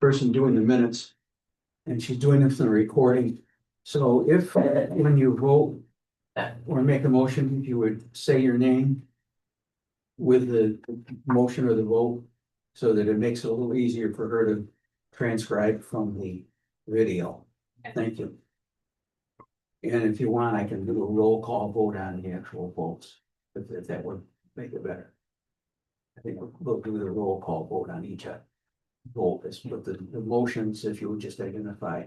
person doing the minutes. And she's doing this in the recording. So if, when you vote or make a motion, you would say your name with the motion or the vote, so that it makes it a little easier for her to transcribe from the video. Thank you. And if you want, I can do a roll call vote on the actual votes, if that would make it better. I think we'll do the roll call vote on each vote, but the motions, if you would just identify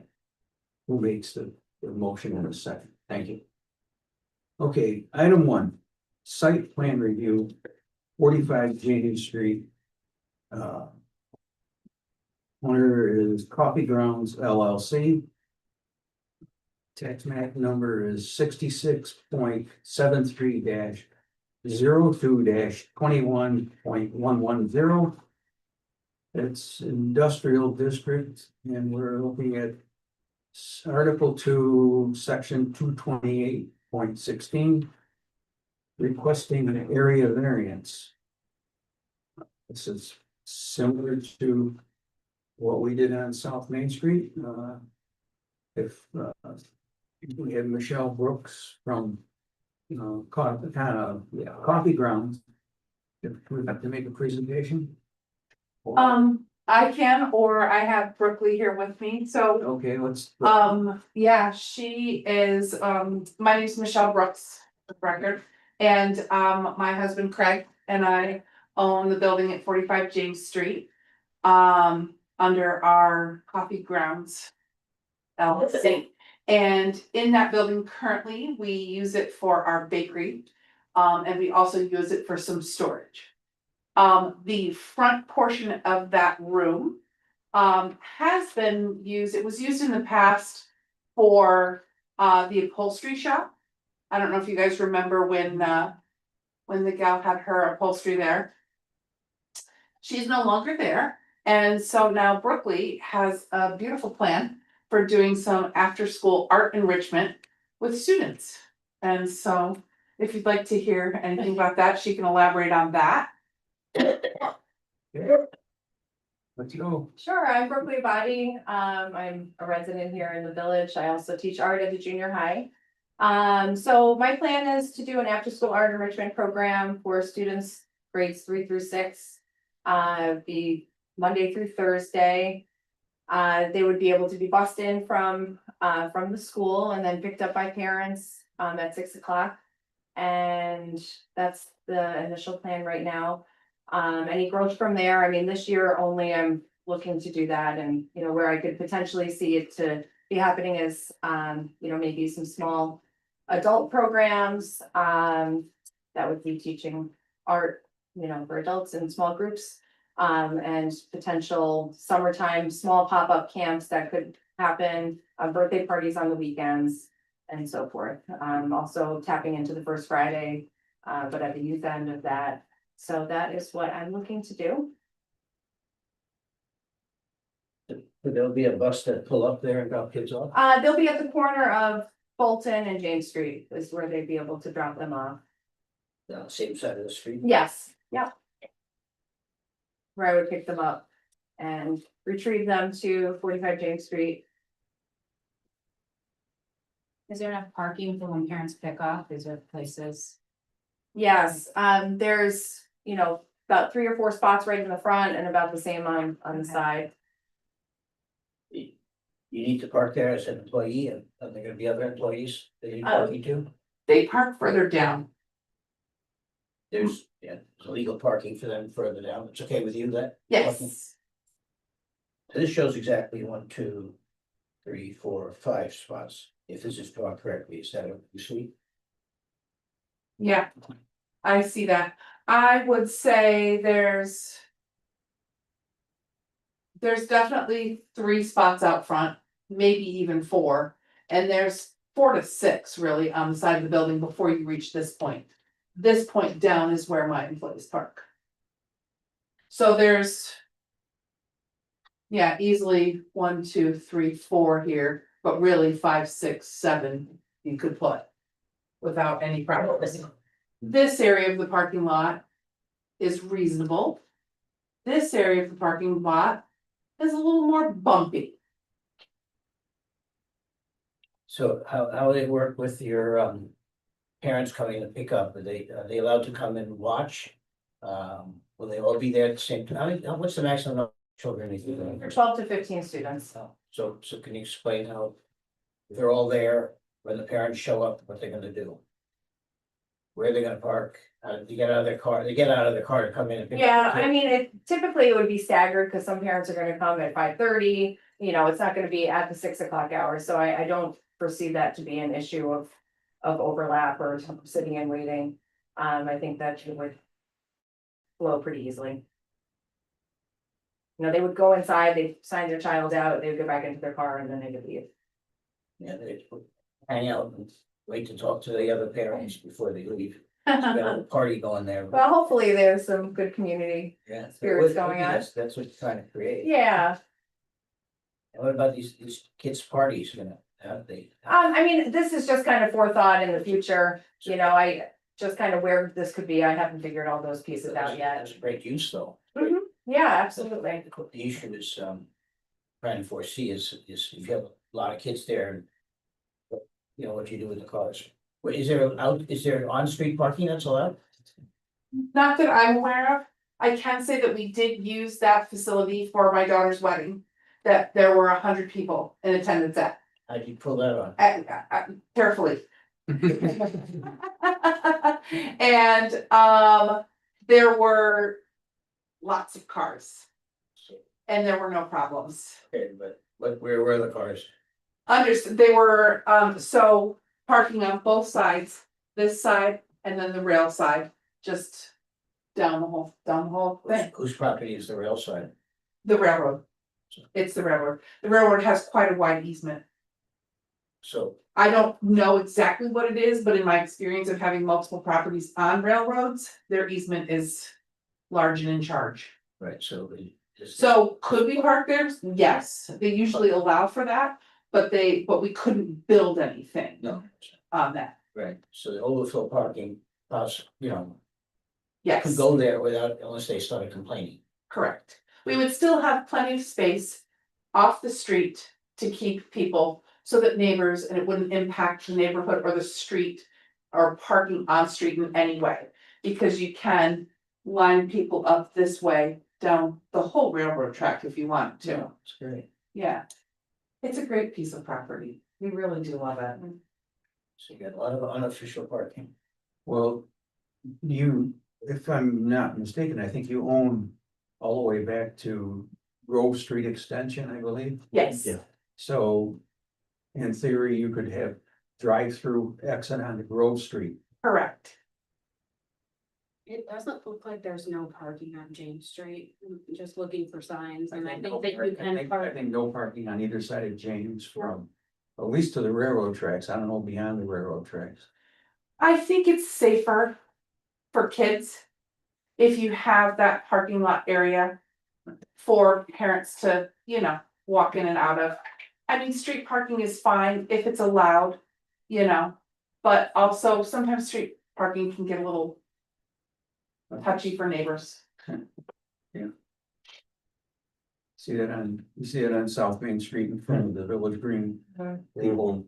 who makes the motion in a second. Thank you. Okay, item 1, site plan review, 45 James Street. Owner is Coffee Grounds LLC. Tax map number is 66.73-02-21.110. It's industrial district, and we're looking at Article 2, Section 228.16, requesting an area variance. This is similar to what we did on South Main Street. If we have Michelle Brooks from, Coffee Grounds, if we'd like to make a presentation. I can, or I have Brooklyn here with me, so, Okay, let's. yeah, she is, my name's Michelle Brooks, for the record. And, my husband Craig and I own the building at 45 James Street, under our Coffee Grounds LLC. And in that building currently, we use it for our bakery, and we also use it for some storage. The front portion of that room has been used, it was used in the past for the upholstery shop. I don't know if you guys remember when the gal had her upholstery there. She's no longer there, and so now Brooklyn has a beautiful plan for doing some after-school art enrichment with students. And so if you'd like to hear anything about that, she can elaborate on that. Let's go. Sure, I'm Brooklyn Body. I'm a resident here in the village. I also teach art at the junior high. So my plan is to do an after-school art enrichment program for students grades 3 through 6. Be Monday through Thursday. They would be able to be bussed in from the school and then picked up by parents at 6 o'clock. And that's the initial plan right now. Any growth from there, I mean, this year only I'm looking to do that, and where I could potentially see it to be happening is maybe some small adult programs that would be teaching art for adults in small groups, and potential summertime small pop-up camps that could happen, birthday parties on the weekends and so forth. Also tapping into the First Friday, but at the youth end of that. So that is what I'm looking to do. There'll be a bus that pull up there and drop kids off. They'll be at the corner of Fulton and James Street is where they'd be able to drop them off. Same side of the street. Yes, yep. Where I would pick them up and retrieve them to 45 James Street. Is there enough parking for when parents pick up? Is there places? Yes, there's, about 3 or 4 spots right in the front and about the same on the side. You need to park there as an employee, and are there gonna be other employees that you need parking to? They park further down. There's legal parking for them further down. It's okay with you that? Yes. So this shows exactly 1, 2, 3, 4, 5 spots. If this is drawn correctly, is that you see? Yeah, I see that. I would say there's definitely 3 spots out front, maybe even 4. And there's 4 to 6 really on the side of the building before you reach this point. This point down is where my employees park. So there's, yeah, easily 1, 2, 3, 4 here, but really 5, 6, 7 you could put without any problem. This area of the parking lot is reasonable. This area of the parking lot is a little more bumpy. So how they work with your parents coming to pick up? Are they allowed to come and watch? Will they all be there at the same time? What's the maximum number of children? For 12 to 15 students. So can you explain how they're all there when the parents show up, what they're gonna do? Where they're gonna park? How do they get out of their car? They get out of their car to come in and pick up. Yeah, the I kid. mean, typically it would be staggered because some parents are gonna come at 5:30. It's not gonna be at the 6 o'clock hour, so I don't foresee that to be an issue of overlap or sitting and waiting. I think that it would flow pretty easily. They would go inside, they'd sign their child out, they would go back into their car and then they would leave. Yeah, they hang out and wait to talk to the other parents before they leave. Got a party going there. Well, hopefully there's some good community. Yeah. spirits going on. That's what you're trying to create. Yeah, And what about these kids' parties, how do they? I mean, this is just kind of forethought in the future, I just kind of where this could be, I haven't figured all those pieces out yet. That's a great use though. Yeah, absolutely. The issue is, trying to foresee is if you have a lot of kids there. And what you do with the cars. Wait, is there on-street parking that's allowed? Not that I'm aware of. I can say that we did use that facility for my daughter's wedding. That there were 100 people in attendance at, How'd you pull that on? carefully. And there were lots of cars. And there were no problems. Okay, but where were the cars? Understood, they were so parking on both sides, this side and then the rail side, just down the whole thing, Whose property is the rail side? the railroad. It's the railroad. The railroad has quite a wide easement. So, I don't know exactly what it is, but in my experience of having multiple properties on railroads, their easement is large and in charge. right, so. So could we park there? Yes, they usually allow for that, but we couldn't build anything No, on that. right, so the overflow parking, could Yes, go there unless they started complaining. correct. We would still have plenty of space off the street to keep people so that neighbors, and it wouldn't impact the neighborhood or the street or parking on street in any way. Because you can line people up this way down the whole railroad track if you want to. It's great. Yeah. It's a great piece of property. We really do love it. So you got a lot of unofficial parking. Well, if I'm not mistaken, I think you own all the way back to Grove Street Extension, I believe. Yes. Yeah. So in theory, you could have drive-through exit onto Grove Street. Correct. It doesn't look like there's no parking on James Street, just looking for signs, and I no think that you park- I can think- I park. think no parking on either side of James from, at least to the railroad tracks. I don't know beyond the railroad tracks. I think it's safer for kids if you have that parking lot area for parents to, walk in and out of. I mean, street parking is fine if it's allowed, but also sometimes street parking can get a little touchy for neighbors. You see it on South Main Street in front of the Village Green, Mhm. people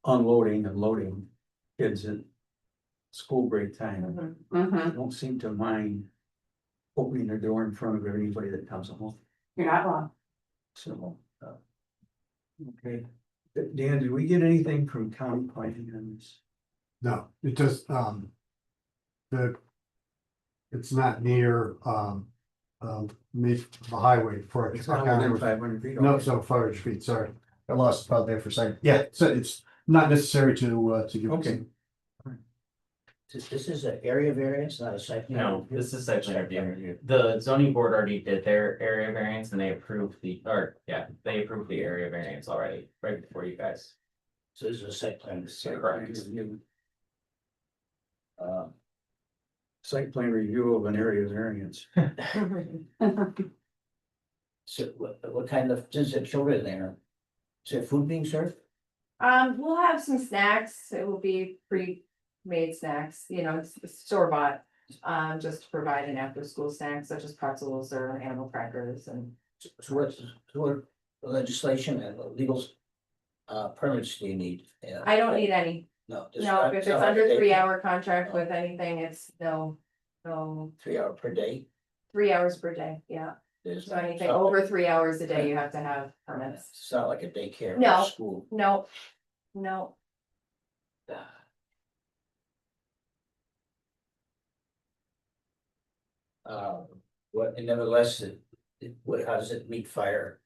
unloading and loading kids at school break time. Mhm. Don't seem to mind opening their door in front of anybody that comes home, You're not wrong. so. Okay, Dan, did we get anything from county planning on this? No, it just, it's not near, the highway for. It's not within 500 feet. No, so 500 feet, sorry, I lost the thought there for a second, yeah, so it's not necessary to give. Okay. This is an area variance, not a site plan. No, this is site plan review. The zoning board already did their area variance and they approved they approved the area variance already, right before you guys. So this is a site plan. Correct. Site plan review of an area variance. So what kind of, since there are children there, is there food being served? We'll have some snacks, it will be pre-made snacks, it's store bought. Just to provide an after school snack such as pretzels or animal crackers and what legislation and legal permits do you need? Yeah. I don't need any. No. just No, not- if it's not under a day- 3 hour contract with anything, it's no, 3 hour per day. 3 hours per day, yeah. There's So anything not- over 3 hours a day, you have to have permits. It's not like a daycare No. or school. No, no, What, and nevertheless, how does it meet fire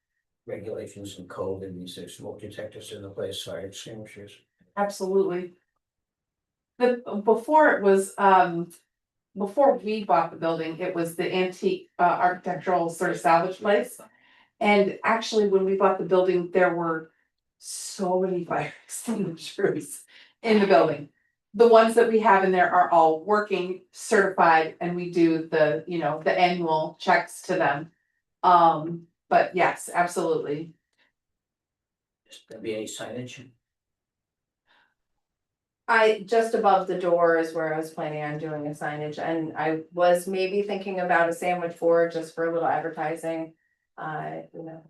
regulations and code, and these are smoke detectors in the place, fire extinguishers? Absolutely. Before it was, before we bought the building, it was the antique architectural sort of salvage place. And actually, when we bought the building, there were so many fire extinguishers in the building. The ones that we have in there are all working, certified, and we do the, you know, the annual checks to them. But yes, absolutely. There be any signage? just above the door is where I was planning on doing a signage, and I was maybe thinking about a sandwich board just for a little advertising. You know,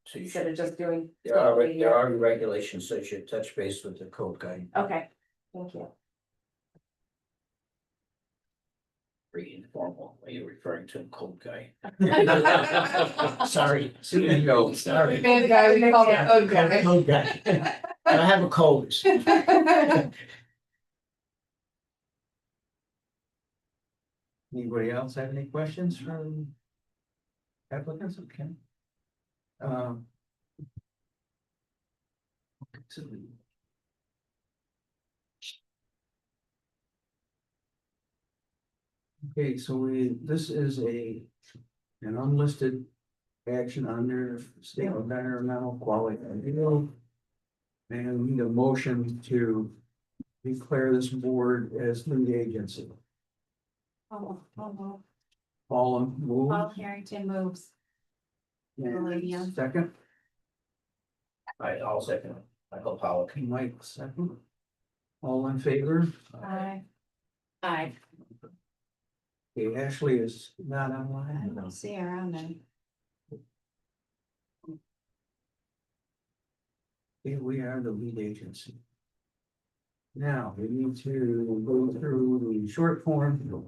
So you instead should, of just doing. there are regulations, so you should touch base with the code guy. Okay, thank you. Pretty informal, are you referring to a code guy? The Sorry. CEO. Sorry. guy we call the code guy. Code guy. I have a code. Anybody else have any questions from applicants? Okay. So okay, so this is an unlisted action under state of environmental quality review. And we need a motion to declare this board as lead agency. Paul moves. Harrington moves. And Olivia. second, I'll second it. Michael Pollock. Mike second. All in favor? Aye. Aye. Okay, Ashley is not I online. don't see her on there. Okay, we are the lead agency. Now, we need to go through the short form.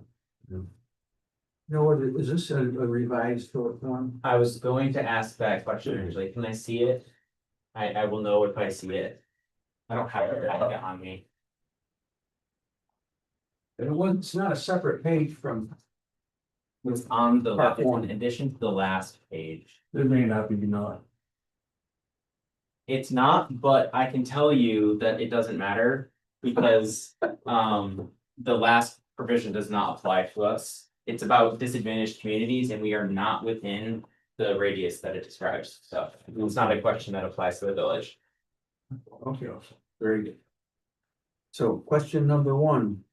No, is this a revised short form? I was going to ask that question actually, can I see it? I will know if I see it. I don't have it on me. It's not a separate page from. It's on the, Part it's one. in addition to the last page. It may not be not. It's not, but I can tell you that it doesn't matter because the last provision does not apply to us. It's about disadvantaged communities and we are not within the radius that it describes. So it's not a question that applies to the village. Okay, very good. So question number one.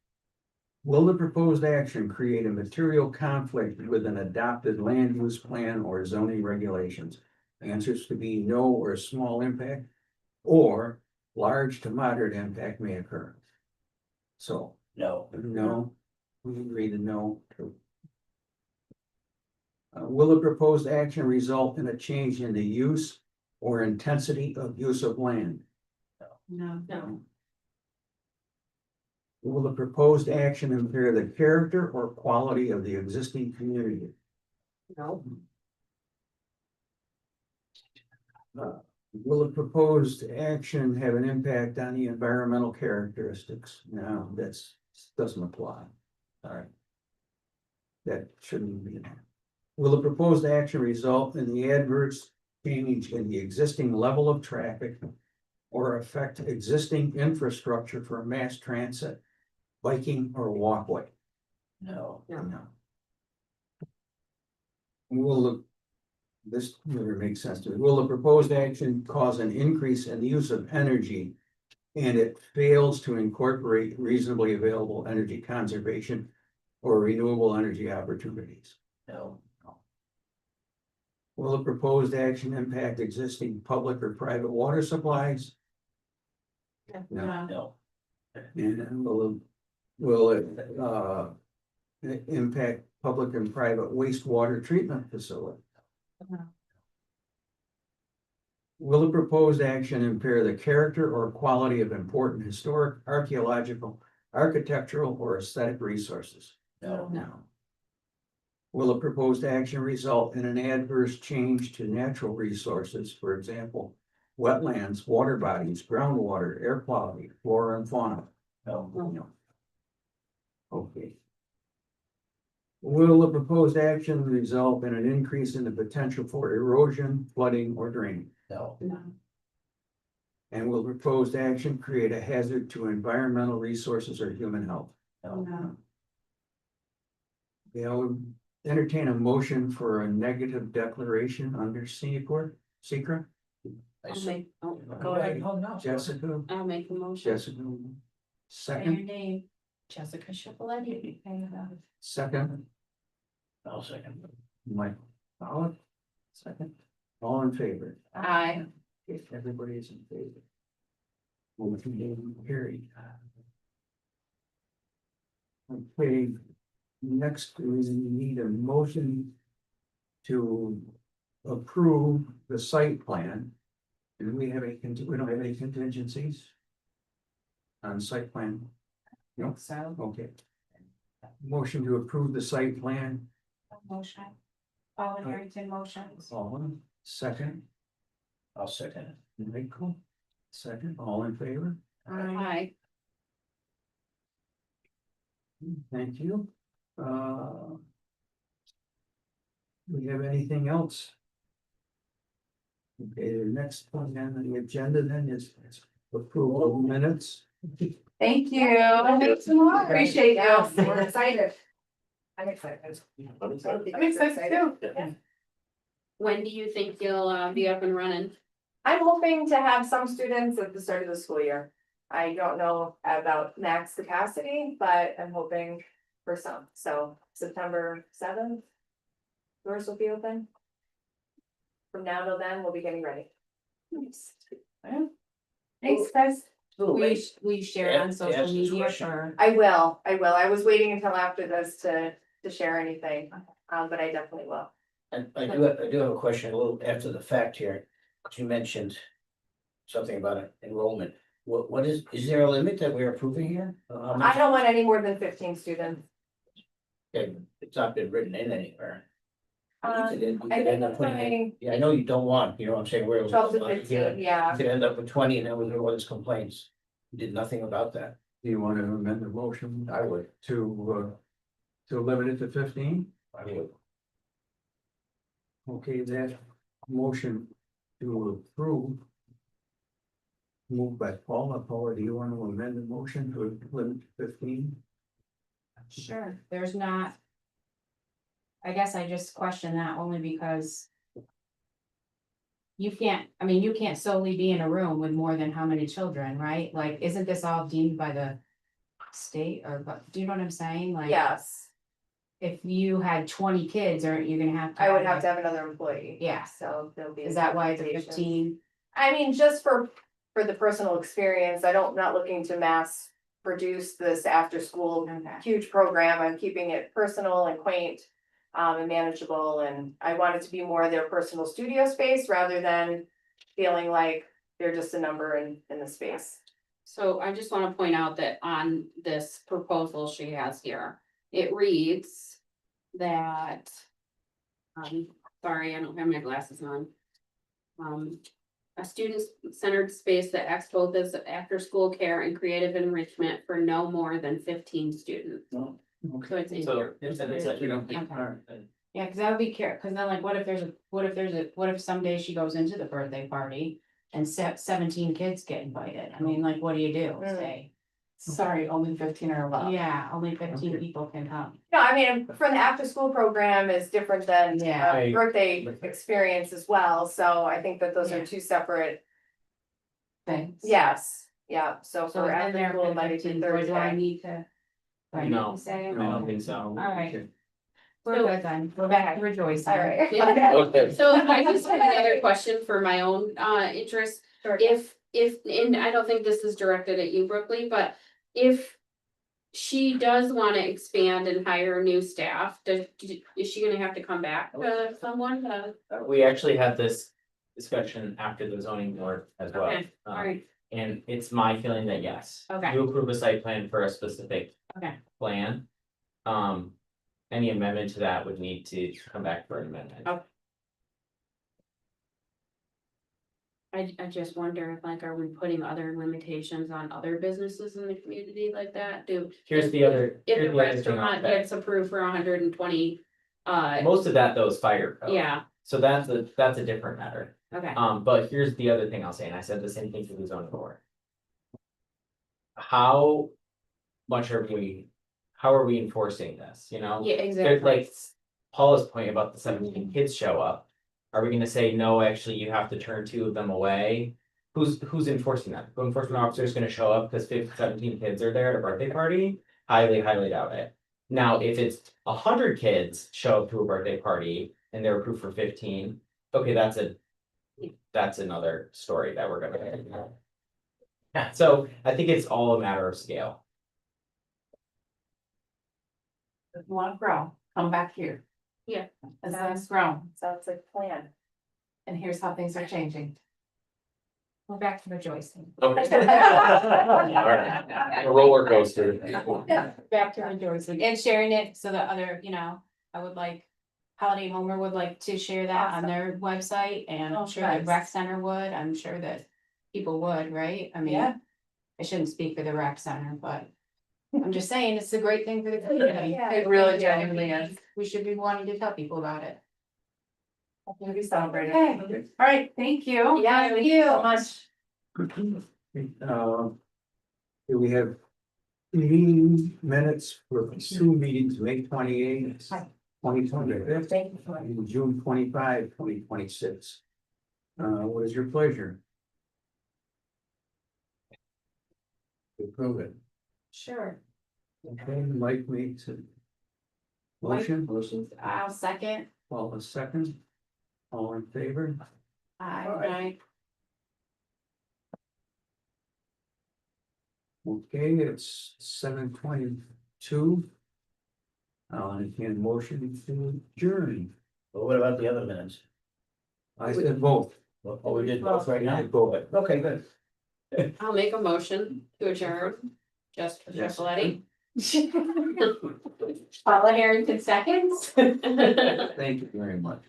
Will the proposed action create a material conflict with an adopted land use plan or zoning regulations? Answers to be no or small impact, or large to moderate impact may occur. So, No, no, we agree to no. Will the proposed action result in a change in the use or intensity of use of land? No. No. Will the proposed action impair the character or quality of the existing community? No. Will the proposed action have an impact on the environmental characteristics? No, doesn't apply. All right. That shouldn't be there. Will the proposed action result in the adverse change in the existing level of traffic or affect existing infrastructure for mass transit, biking, or walkway? no, No. This never makes sense to me. Will the proposed action cause an increase in the use of energy and it fails to incorporate reasonably available energy conservation or renewable energy opportunities? no, Will the proposed action impact existing public or private water supplies? No. no, And will it impact public and private wastewater treatment facility? Will the proposed action impair the character or quality of important historic, archaeological, architectural, or aesthetic resources? No. No. Will the proposed action result in an adverse change to natural resources, for example, wetlands, water bodies, groundwater, air quality, flora and fauna? No. No. Okay. Will the proposed action result in an increase in the potential for erosion, flooding, or draining? No. No. And will proposed action create a hazard to environmental resources or human health? No. I would entertain a motion for a negative declaration under secret. I I'll see. make, oh, Go go ahead. Oh, no. Jessica, I'll make a motion. Jessica, Your second, name, Jessica Chipolletti. second, I'll second. Mike, Pollock, second, all in favor? Aye. If everybody is in favor. Motion carried. Okay, next we need a motion to approve the site plan. Do we have any, we don't have any contingencies? On site plan? No, So, okay. Motion to approve the site plan, motion. All Harrington motions. all second, I'll second it. Michael, second, all in favor? Aye. Thank you. Do we have anything else? Okay, the next point on the agenda then is approval of minutes. Thank you. Appreciate you. We're excited. I'm excited. I'm excited too. When do you think you'll be up and running? I'm hoping to have some students at the start of the school year. I don't know about max capacity, but I'm hoping for some, so September 7th. Doors will be open. From now till then, we'll be getting ready. Thanks, guys. Will you share it on Yes, social yes, media question. or? I will. I was waiting until after this to share anything, but I definitely will. And I do have a question a little after the fact here. You mentioned something about enrollment. What is there a limit that we're approving here? How much- I don't want any more than 15 students. Okay, it's not been written in anywhere. You I could think end up I'm putting in- saying Yeah, I know you don't want, you know what I'm saying, where. 12 to You 15, yeah. could end up with 20 and then with all this complaints. You did nothing about that. Do you want to amend the motion? I would. To limit it to 15? I would. Okay, that motion to approve. Moved by Paula. Paula, do you want to amend the motion to limit to 15? Sure, there's not. I guess I just question that only because. You can't solely be in a room with more than how many children, right? Like, isn't this all deemed by the state or, but, do you know what I'm saying? Like, Yes, if you had 20 kids, aren't you gonna have to? I would have to have another employee. Yeah, So there'll be. is that why it's a limitations. 15? I mean, just for the personal experience, not looking to mass produce this after school Okay. huge program. I'm keeping it personal and quaint. And manageable, and I want it to be more their personal studio space rather than feeling like they're just a number in the space. So I just wanna point out that on this proposal she has here, it reads that. Sorry, I don't have my glasses on. A student-centered space that acts both as after-school care and creative enrichment for no more than 15 students. So it's in So, here. it's like, we don't. Okay. Alright. Yeah, cause I would be cause then like, what if someday she goes into the birthday party and 17 kids get invited? I mean, like, what do you do? Mm. Say, Sorry, only 15 are allowed. yeah, only 15 Okay. people can come. No, I mean, for the after-school program is different than Yeah. a birthday experience as well, so I think that those Yeah. are two separate, Things. yes, yeah, so So for then there after-school, for Monday through 15, or do I Thursday. need to? Do I need No. to say? it? I don't think so. All right. Okay. We're good then, we're back to rejoicing. All right. Okay. So I just have another question for my own interest. Sure. If, and I don't think this is directed at you, Brooklyn, but if. She does wanna expand and hire new staff, is she gonna have to come back to someone to? We actually had this discussion after the zoning board as well. Okay, alright, And it's my feeling that yes. Okay. You approve a site plan for a specific. Okay. Plan. Any amendment to that would need to come back for an amendment. Okay. I just wonder if like, are we putting other limitations on other businesses in the community like that? Here's the other. If here's a the other thing I'll restaurant say. gets approved for 120, Most of that though is fire code. yeah, So that's a different matter. okay, But here's the other thing I'll say, and I said the same thing to the zoning board. How much how are we enforcing this, you know? yeah, There's exactly. like Paula's point about the 17 kids show up. Are we gonna say, no, actually, you have to turn 2 of them away? Who's enforcing that? The enforcement officer is gonna show up because 17 kids are there at a birthday party? Highly doubt it. Now, if it's 100 kids show up to a birthday party and they're approved for 15, okay, that's another story that we're gonna. Yeah, so I think it's all a matter of scale. If you wanna grow, come back here. Yeah. As things grow, Sounds like a plan. and here's how things are changing. We're back to rejoicing. Okay. A roller coaster. Back to rejoicing and sharing it so that other, I would like. Holiday Homer would like to share that on their website and I'm Oh, sure the nice. rec center would, I'm sure that people would, right? I mean. Yeah. I shouldn't speak for the rec center, but I'm just saying it's a great thing for the community. It really genuinely is. We should be wanting to tell people about it. We'll be celebrated. Okay, all right, thank you. Yeah, thank you so much. Here we have meeting minutes for 2 meetings, May 28th, 2025, and June 25, 2026. What is your pleasure? To approve it. Sure. Okay, Mike makes a motion, Motions, I'll second. Paul a second. All in favor? Aye. Okay, it's 7:22. I'll entertain a motion to adjourn. But what about the other minutes? I said both. Oh, we did both right I now? did both. Okay, good. I'll make a motion to adjourn, just for Yes. Chapeletti. Paula Harrington seconds. Thank you very much.